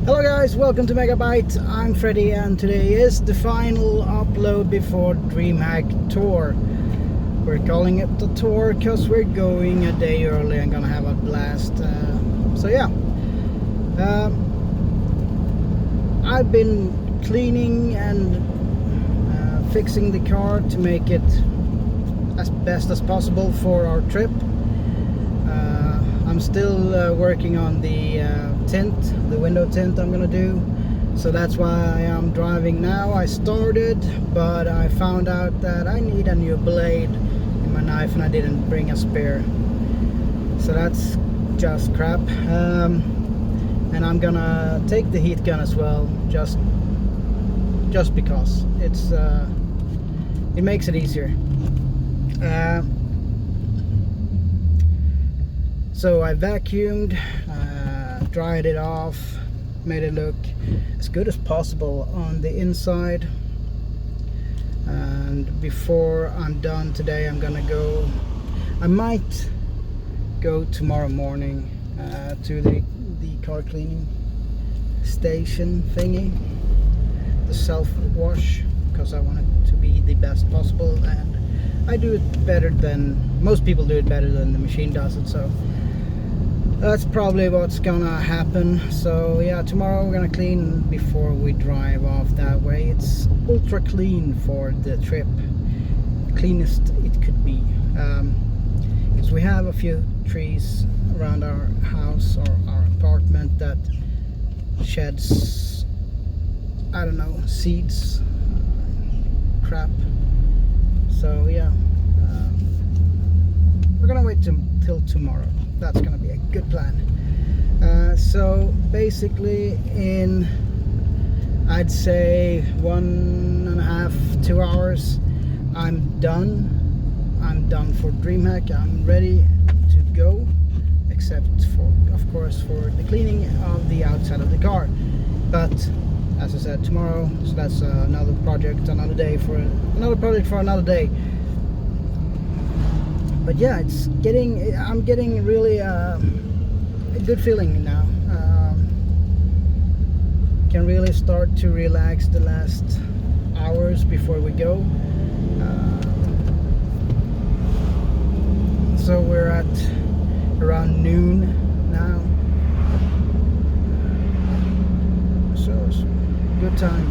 Hello guys, welcome to Megabyte. I'm Freddy and today is the final upload before DreamHack Tour. We're calling it the tour because we're going a day early and gonna have a blast. So yeah, I've been cleaning and fixing the car to make it as best as possible for our trip. I'm still working on the tint, the window tint I'm gonna do, so that's why I am driving now. I started, but I found out that I need a new blade in my knife and I didn't bring a spare, so that's just crap. And I'm gonna take the heat gun as well, just because it makes it easier. So I vacuumed, dried it off, made it look as good as possible on the inside. And before I'm done today, I might go tomorrow morning to the car cleaning station thingy, the self-wash, because I want it to be the best possible, and I do it better than most people do it better than the machine does it, so that's probably what's gonna happen. So yeah, tomorrow we're gonna clean before we drive off. That way it's ultra clean for the trip, cleanest it could be, because we have a few trees around our house or our apartment that sheds, I don't know, seeds, crap. So yeah, we're gonna wait till tomorrow. That's gonna be a good plan. So basically in, I'd say 1.5 2 hours, I'm done for DreamHack. I'm ready to go, except for, of course, for the cleaning of the outside of the car. But as I said, tomorrow, so that's another project, another project for another day. But yeah, I'm getting really a good feeling now. Can really start to relax the last hours before we go. So we're at around noon now. So it's good time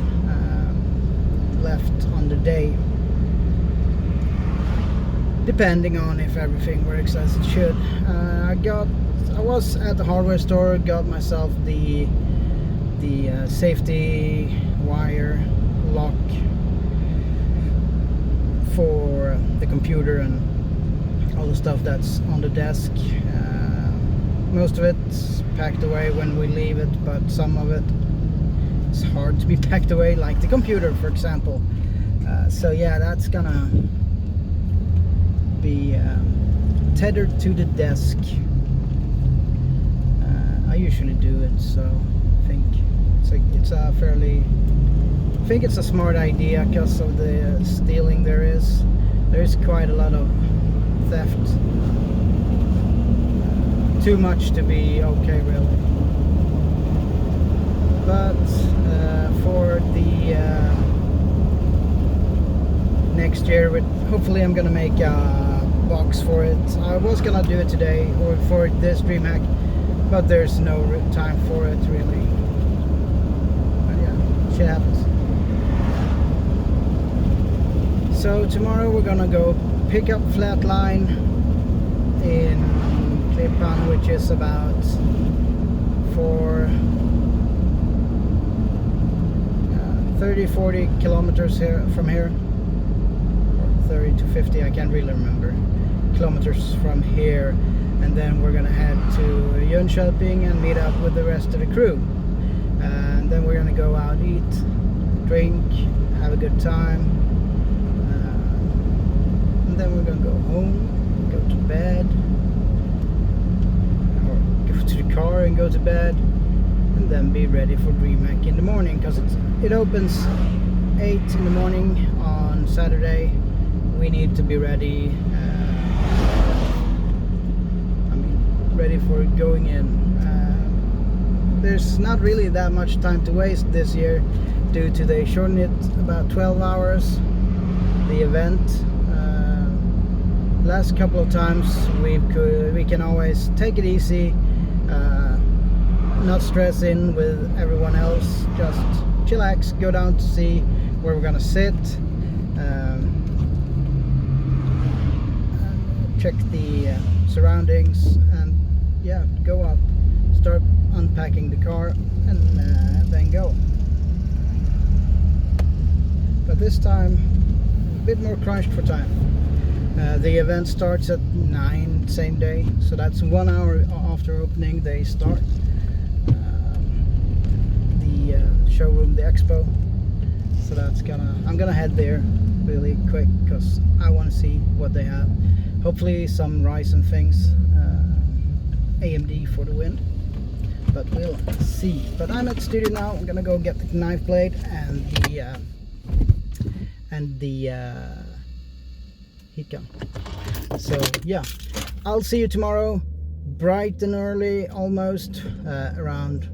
left on the day, depending on if everything works as it should. I was at the hardware store, got myself the safety wire lock for the computer and all the stuff that's on the desk. Most of it's packed away when we leave it, but some of it is hard to be packed away, like the computer, for example. So yeah, that's gonna be tethered to the desk. I usually do it, so I think it's a smart idea because of the stealing there is. There's quite a lot of theft. Too much to be okay, really. But for the next year, hopefully I'm gonna make a box for it. I was gonna do it today or for this DreamHack, but there's no time for it really. But yeah, shit happens. So tomorrow we're gonna go pick up Flatline in Klippan, which is about 30-40 kilometers from here, or 30 to 50, I can't really remember, kilometers from here. And then we're gonna head to Jönköping and meet up with the rest of the crew, and then we're gonna go out, eat, drink, have a good time, and then we're gonna go home, go to bed, or go to the car and go to bed, and then be ready for DreamHack in the morning, because it opens 8 in the morning on Saturday. We need to be ready, ready for going in. there's not really that much time to waste this year due to they shortened it about 12 hours, the event. Last couple of times we can always take it easy, not stress in with everyone else, just chillax, go down to see where we're gonna sit, check the surroundings, and yeah, go up, start unpacking the car, and then go. But this time a bit more crunched for time. The event starts at 9 same day, so that's 1 hour after opening they start. The showroom, the expo. So I'm gonna head there really quick because I want to see what they have. Hopefully some Ryzen things, AMD for the win, but we'll see. But I'm at the studio now. I'm gonna go get the knife blade and the heat gun. So yeah, I'll see you tomorrow bright and early, almost around,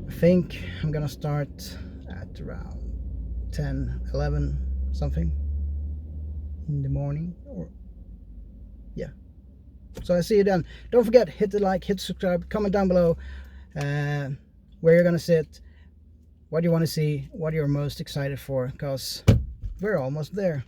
I think I'm gonna start at around 10, 11 something in the morning, or yeah. So I see you then. Don't forget, hit the like, hit subscribe, comment down below where you're gonna sit, what you want to see, what you're most excited for, because we're almost there.